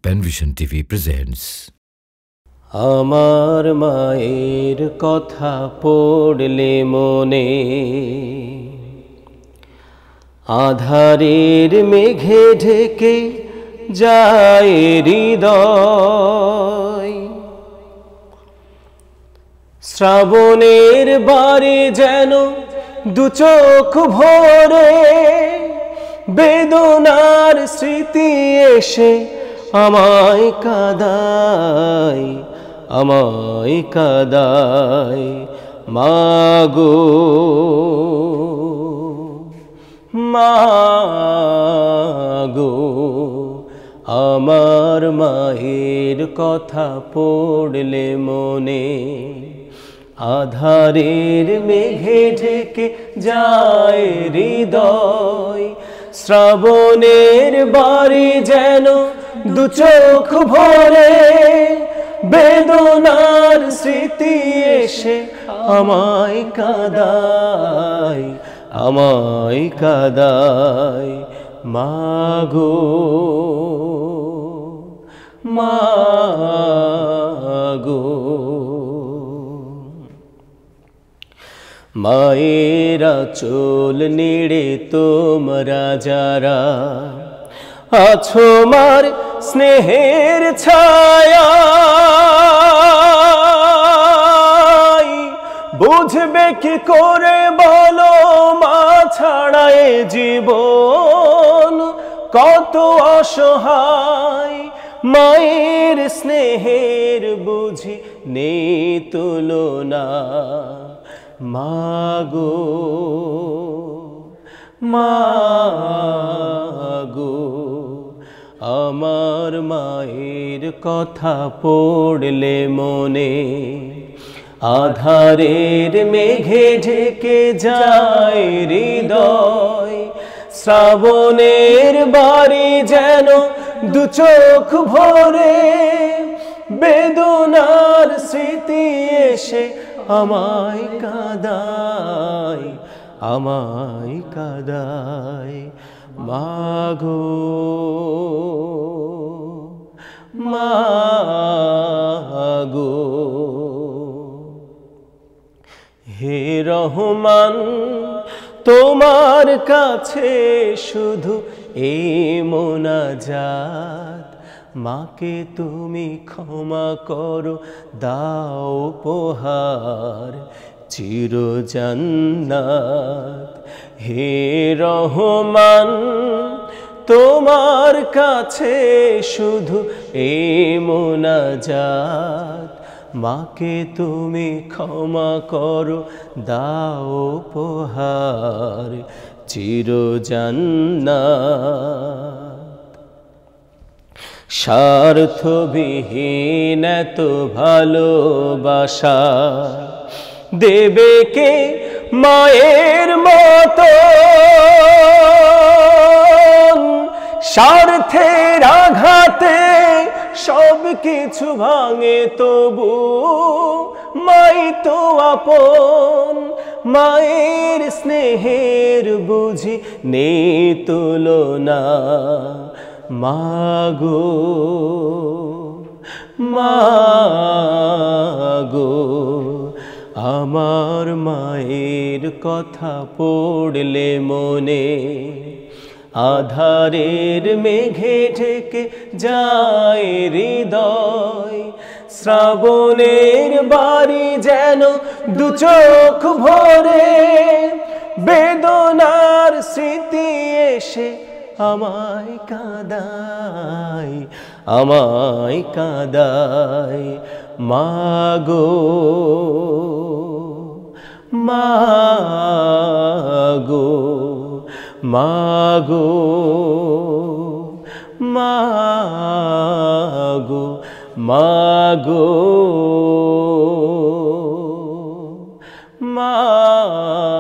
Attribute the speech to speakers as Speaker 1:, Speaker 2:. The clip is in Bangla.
Speaker 1: Panvision TV presents.
Speaker 2: আমার মায়ের কথা পড়লে মনে আধারের মেঘে ঢেকে যায় হৃদয়। শ্রাবণের বারে যেন দু চোখ ভরে বেদনার স্মৃতি এসে আমায় কাঁদায়, আমায় কাঁদায়। মাগো মাগো, আমার মায়ের কথা পড়লে মনে আধারের মেঘে ঢেকে যায় হৃদয়। শ্রাবণের বারে যেন দু চোখ ভরে বেদনার স্মৃতি এসে আমায় কাঁদায়, আমায় কাঁদায়। মাগো মাগো, মায়েরা চোল নেড়ে তোমরা যারা আছো মার স্নেহের ছায়া, বুঝবে কি করে বলো মা ছাড়া এ জীবন কত অসহায়। মায়ের স্নেহের বুঝি নেই তুলনা। মাগো মাগো, আমার মায়ের কথা পড়লে মনে আধারের মেঘে ঢেকে যায় হৃদয়। শ্রাবণের বারে যেন দু চোখ ভরে বেদনার স্মৃতি এসে আমায় কাঁদায়, আমায় কাঁদায়। মাগো মাগো, হে রহমান তোমার কাছে শুধু এই মোনাজাত। মাকে তুমি ক্ষমা করো, দাও উপহার চির জান্নাত। হে রহমান তোমার কাছে শুধু এই মোনাজাত। মাকে তুমি ক্ষমা করো, দাও উপহার চির জান্নাত। স্বার্থবিহীন এত ভালোবাসা দেবে কে মায়ের মতো? স্বার্থের আঘাতে সব কিছু ভাঙে, তবু মাই তো আপন। মায়ের স্নেহের বুঝি নেই তুলনা। মাগো মাগো, আমার মায়ের কথা পড়লে মনে আধারের মেঘে ঢেকে যায় হৃদয়। শ্রাবণের বারি যেন দু চোখ ভরে বেদনার স্মৃতি এসে আমায় কাঁদায়, আমায় কাঁদায়। মাগো মাগো, মাগো মাগো, মাগো মাগো।